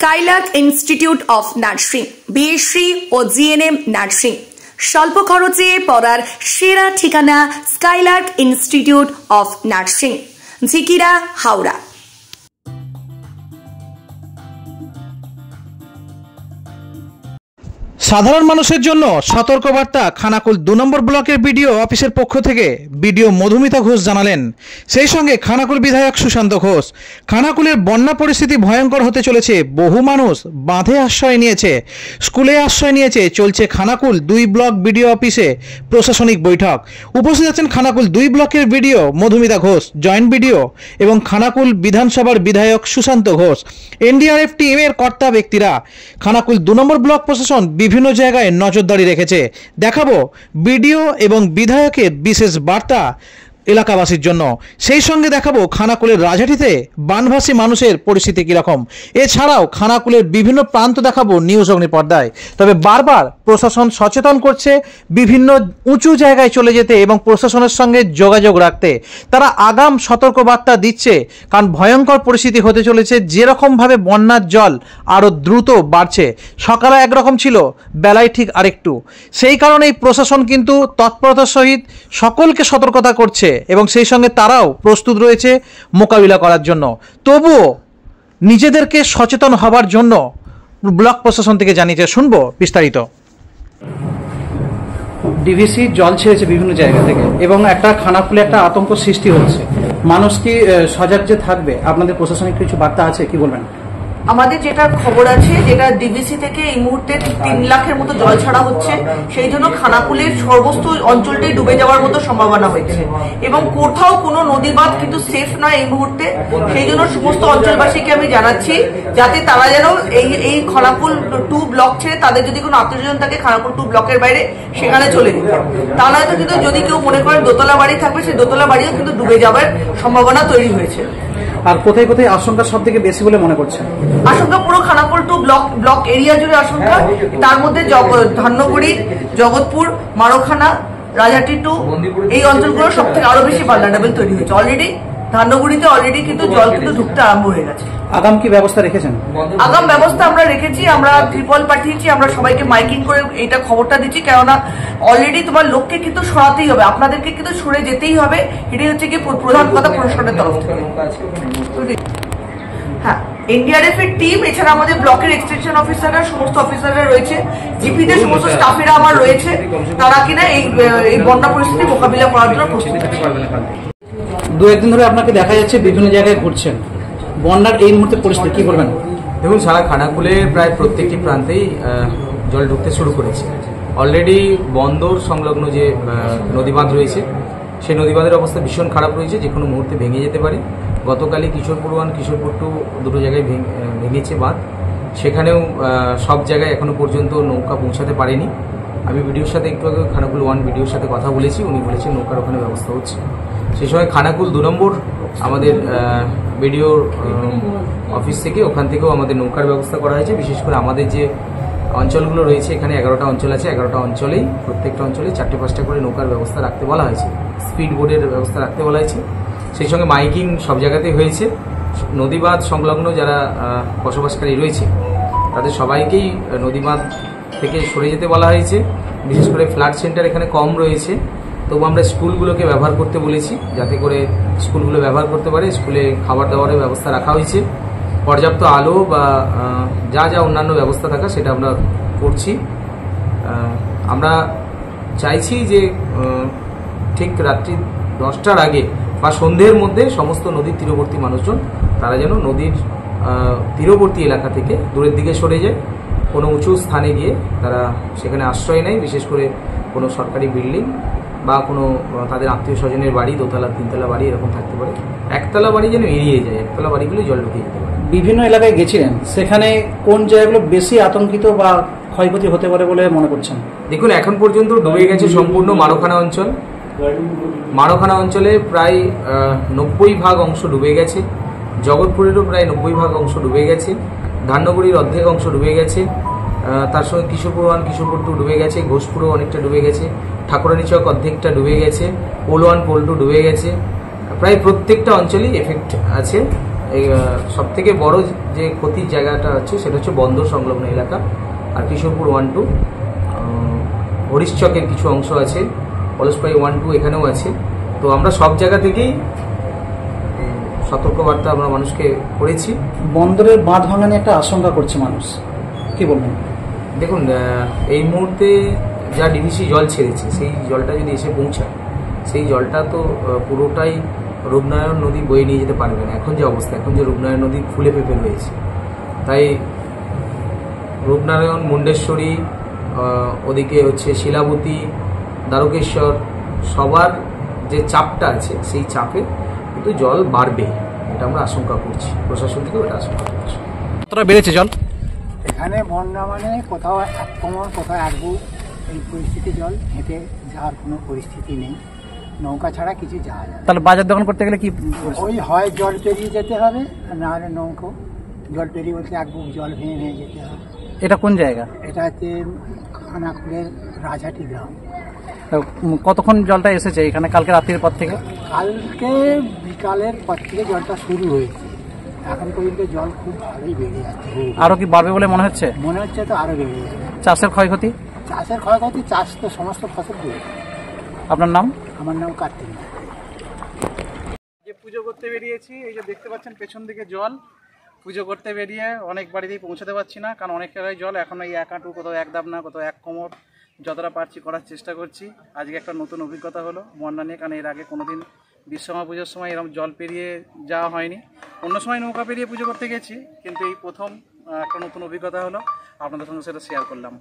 Skylark institute of nursing, BSc ও GNM nursing. স্বল্প খরচে পড়ার সেরা ঠিকানা Skylark institute of nursing, Jhikira, Howrah. সাধারণ মানুষের জন্য সতর্কবার্তা খানাকুল ২ নম্বর ব্লকের বিডিও অফিসের পক্ষ থেকে বিডিও মধুমিতা ঘোষ জানালেন। সেই সঙ্গে খানাকুল বিধায়ক সুশান্ত ঘোষ। খানাকুলের বন্যা পরিস্থিতি ভয়ঙ্কর হতে চলেছে। বহু মানুষ বাঁধে আশ্রয় নিয়েছে, স্কুলে আশ্রয় নিয়েছে। চলছে খানাকুল ২ ব্লক বিডিও অফিসে প্রশাসনিক বৈঠক। উপস্থিত আছেন খানাকুল ২ ব্লকের BDO Madhumita Ghosh, joint BDO এবং খানাকুল বিধানসভার বিধায়ক সুশান্ত ঘোষ, এনডিআরএফ টিমের কর্তা ব্যক্তিরা। খানাকুল ২ নম্বর ব্লক প্রশাসন বিভিন্ন জায়গায় নজরদারি রেখেছে। দেখাবো বিডিও এবং বিধায়কের বিশেষ বার্তা এলাকাবাসীর জন্য। সেই সঙ্গে দেখাবো খানাকুলের রাজহাটিতে বানভাসী মানুষের পরিস্থিতি কীরকম। এছাড়াও খানাকুলের বিভিন্ন প্রান্ত দেখাবো নিউজ অগ্নি পর্দায়। তবে বারবার প্রশাসন সচেতন করছে বিভিন্ন উঁচু জায়গায় চলে যেতে এবং প্রশাসনের সঙ্গে যোগাযোগ রাখতে। তারা আগাম সতর্কবার্তা দিচ্ছে, কারণ ভয়ঙ্কর পরিস্থিতি হতে চলেছে। যেরকমভাবে বন্যার জল আরও দ্রুত বাড়ছে, সকালে একরকম ছিল, বেলায় ঠিক আরেকটু। সেই কারণেই প্রশাসন কিন্তু তৎপরতার সহিত সকলকে সতর্কতা করছে এবং সেই সঙ্গে তারাও প্রস্তুত রয়েছে মোকাবিলা করার জন্য। তবুও নিজেদেরকে সচেতন হবার জন্য ব্লক প্রশাসন থেকে জানিয়েছে। শুনবো বিস্তারিত। ডিভিসি জল ছেড়েছে বিভিন্ন জায়গা থেকে এবং একটা খানাকুলে একটা আতঙ্ক সৃষ্টি হচ্ছে। মানুষ কি সজাগ যে থাকবে? আপনাদের প্রশাসনিক কিছু বার্তা আছে, কি বলবেন? আমাদের যেটা খবর আছে, যেটা ডিভিসি থেকে এই মুহূর্তে ৩ লাখের মতো জল ছাড়া হচ্ছে, সেই জন্য খানাকুলের সর্বস্ত অঞ্চলটাই ডুবে যাওয়ার মতো সম্ভাবনা হয়েছে এবং কোথাও কোনো নদী বাঁধ কিন্তু সেফ নয় এই মুহূর্তে। সেই জন্য সমস্ত অঞ্চলবাসীকে আমি জানাচ্ছি যাতে তারা যেন এই খানাকুল 2 ব্লক ছেড়ে তাদের যদি কোনো আত্মীয়স্বজন থাকে খানাকুল 2 ব্লকের বাইরে সেখানে চলে যেতে। তা নয়তো কিন্তু যদি কেউ মনে করেন দোতলা বাড়ি থাকবে, সেই দোতলা বাড়িও কিন্তু ডুবে যাওয়ার সম্ভাবনা তৈরি হয়েছে। আর কোথায় কোথায় আশঙ্কা সব থেকে বেশি বলে মনে করছেন? আশঙ্কা পুরো খানাকুল 2 ব্লক এরিয়া জুড়ে আশঙ্কা। তার মধ্যে ধান্যগুড়ি, জগৎপুর, মারোখানা, রাজহাটি 2 এই অঞ্চলগুলো সব থেকে আরো বেশি ভালনারেবল তৈরি হয়েছে। অলরেডি ধান্যগুড়িতে কিন্তু জল কিন্তু ঢুকতে আরম্ভ হয়ে গেছে। আগাম কি ব্যবস্থা রেখেছেন? আগাম ব্যবস্থা আমরা রেখেছি, আমরা ত্রিপল পাঠিয়েছি, আমরা সবাইকে মাইকিং করে এইটা খবরটা দিচ্ছি। কেননা অলরেডি তোমার লোককে কিন্তু সরাতেই হবে, আপনাদেরকে কিন্তু সরে যেতেই হবে। এটাই হচ্ছে কি প্রধান কথা প্রশাসনের তরফ থেকে। হ্যাঁ, এনডিআরএফ এর টিম, এছাড়া আমাদের ব্লকের এক্সটেনশন অফিসাররা, সমস্ত অফিসাররা রয়েছে, জিপিতে সমস্ত স্টাফেরা আমার রয়েছে, তারা কিনা এই বন্যা পরিস্থিতি মোকাবিলা করার জন্য প্রস্তুত আছে। 2-1 দিন ধরে আপনাকে দেখা যাচ্ছে বিভিন্ন জায়গায় ঘুরছেন। বন্যার এই মুহূর্তে পরিস্থিতি কি বলবেন? দেখুন, সারা খানাকুলে প্রায় প্রত্যেকটি প্রান্তেই জল ঢুকতে শুরু করেছে। অলরেডি বন্দর সংলগ্ন যে নদীবাঁধ রয়েছে, সেই নদীবাঁধের অবস্থা ভীষণ খারাপ রয়েছে, যে কোনো মুহূর্তে ভেঙে যেতে পারে। গতকালই কিশোরপুর 1, কিশোরপুর 2 দুটো জায়গায় ভেঙেছে বাঁধ। সেখানেও সব জায়গায় এখনো পর্যন্ত নৌকা পৌঁছাতে পারেনি। আমি ভিডিওর সাথে একটু আগে খানাকুল 1 ভিডিওর সাথে কথা বলেছি, উনি বলেছেন নৌকার ওখানে ব্যবস্থা হচ্ছে। সেই সময় খানাকুল 2 নম্বর আমাদের বিডিওর অফিস থেকে, ওখান থেকেও আমাদের নৌকার ব্যবস্থা করা হয়েছে। বিশেষ করে আমাদের যে অঞ্চলগুলো রয়েছে, এখানে 11টা অঞ্চল আছে, 11টা অঞ্চলেই প্রত্যেকটা অঞ্চলে 4টে-5টা করে নৌকার ব্যবস্থা রাখতে বলা হয়েছে, স্পিড বোটের ব্যবস্থা রাখতে বলা হয়েছে। সেই সঙ্গে মাইকিং সব জায়গাতেই হয়েছে। নদীবাঁধ সংলগ্ন যারা বসবাসকারী রয়েছে তাদের সবাইকেই নদীবাঁধ থেকে সরে যেতে বলা হয়েছে। বিশেষ করে ফ্লাড সেন্টার এখানে কম রয়েছে, তবু আমরা স্কুলগুলোকে ব্যবহার করতে বলেছি, যাতে করে স্কুলগুলো ব্যবহার করতে পারে। স্কুলে খাবার দাবারের ব্যবস্থা রাখা হয়েছে, পর্যাপ্ত আলো বা যা যা অন্যান্য ব্যবস্থা থাকা সেটা আমরা করছি। আমরা চাইছি যে ঠিক রাত্রি 10টার আগে বা সন্ধ্যের মধ্যে সমস্ত নদীর তীরবর্তী মানুষজন তারা যেন নদীর তীরবর্তী এলাকা থেকে দূরের দিকে সরে যায়, কোনো উঁচু স্থানে গিয়ে তারা সেখানে আশ্রয় নেয়। বিশেষ করে কোনো সরকারি বিল্ডিং বা কোনো তাদের আত্মীয় স্বজনের বাড়ি, 2তলা 3তলা বাড়ি এরকম থাকতে পারে। 1তলা বাড়ি যেন এড়িয়ে যায়, 1তলা বাড়িগুলো জল ঢুকে যেতে পারে। বিভিন্ন এলাকায় গেছিলেন, সেখানে কোন জায়গাগুলো বেশি আতঙ্কিত বা ক্ষয়ক্ষতি হতে পারে বলে মনে করছেন? দেখুন, এখন পর্যন্ত ডুবে গেছে সম্পূর্ণ মারোখানা অঞ্চল। মারোখানা অঞ্চলে প্রায় 90% অংশ ডুবে গেছে। জগৎপুরেরও প্রায় 90% অংশ ডুবে গেছে। ধান্যগুড়ির অর্ধেক অংশ ডুবে গেছে। তার সঙ্গে কিশোরপুর 1, কিশোরপুর 2 ডুবে গেছে। ঘোষপুরও অনেকটা ডুবে গেছে। ঠাকুরানী চক অর্ধেকটা ডুবে গেছে। পোল 1, পোল 2 ডুবে গেছে। প্রায় প্রত্যেকটা অঞ্চলেই এফেক্ট আছে। এই সব থেকে বড় যে ক্ষতির জায়গাটা আছে সেটা হচ্ছে বন্দর সংলগ্ন এলাকা, আর কিশোরপুর 1-2, হরিশচকের কিছু অংশ আছে, পলাশপাড়ি 1-2 এখানেও আছে। তো আমরা সব জায়গা থেকেই সতর্কবার্তা আমরা মানুষকে করেছি। বন্দরের বাঁধ ভাঙা নিয়ে একটা আশঙ্কা করছে মানুষ, কি বলবেন? দেখুন, এই মুহূর্তে যা ডিভিসি জল ছেড়েছে সেই জলটা যদি এসে পৌঁছায়, সেই জলটা তো পুরোটাই রূপনারায়ণ নদী বয়ে নিয়ে যেতে পারবে না। এখন যে অবস্থা, এখন যে রূপনারায়ণ নদী ফুলে ফেপে রয়েছে, তাই রূপনারায়ণ, মুন্ডেশ্বরী, ওদিকে হচ্ছে শিলাবতী, দ্বারকেশ্বর, সবার যে চাপটা আছে সেই চাপে কিন্তু জল বাড়বে, এটা আমরা আশঙ্কা করছি, প্রশাসন থেকেও এটা আশঙ্কা করছি। কতটা বেড়েছে জল এখানে? বন্যা মানে কোথাও এক কোমর, কোথাও এক বুক, এই পরিস্থিতি। জল হেঁটে যাওয়ার কোনো পরিস্থিতি নেই, নৌকা ছাড়া কিছু যাওয়া যায় না। তাহলে বাজার দোকান করতে গেলে কি? ওই হয় জল পেরিয়ে যেতে হবে, আর না হলে নৌকো। জল পেরিয়ে বলতে এক বুক জল ভেঙে ভেঙে যেতে হবে। এটা কোন জায়গা? এটা হচ্ছে খানাকুলের রাজহাটি গ্রাম। কতক্ষণ জলটা এসেছে এখানে কালকে রাত্রির পর থেকে? কালকে বিকালের পর থেকে জলটা শুরু হয়েছে, এখন পর্যন্ত জল খুব ভালোই বেড়ে যাচ্ছে। আরো কি বাড়বে বলে মনে হচ্ছে? মনে হচ্ছে তো আরো বেড়ে যাবে। চাষের ক্ষয়ক্ষতি? চাষের ক্ষয়ক্ষতি, চাষ তো সমস্ত ফসল দিয়ে। আপনার নাম? আমার নাম কার্তিক। যে পুজো করতে বেরিয়েছি, এই যে দেখতে পাচ্ছেন পেছন দিকে জল। পুজো করতে বেরিয়ে অনেক বাড়িতেই পৌঁছাতে পারছি না, কারণ অনেক জায়গায় জল। এখন এই 1 হাঁটু, কোথাও 1 দাবনা, কোথাও 1 কোমর, যতটা পারছি করার চেষ্টা করছি। আজকে একটা নতুন অভিজ্ঞতা হলো বন্যা নিয়ে, কারণ এর আগে কোনোদিন বিশ্বকর্মা পুজোর সময় এরকম জল পেরিয়ে যাওয়া হয়নি। অন্য সময় নৌকা পেরিয়ে পুজো করতে গেছি, কিন্তু এই প্রথম একটা নতুন অভিজ্ঞতা হলো, আপনাদের সঙ্গে সেটা শেয়ার করলাম।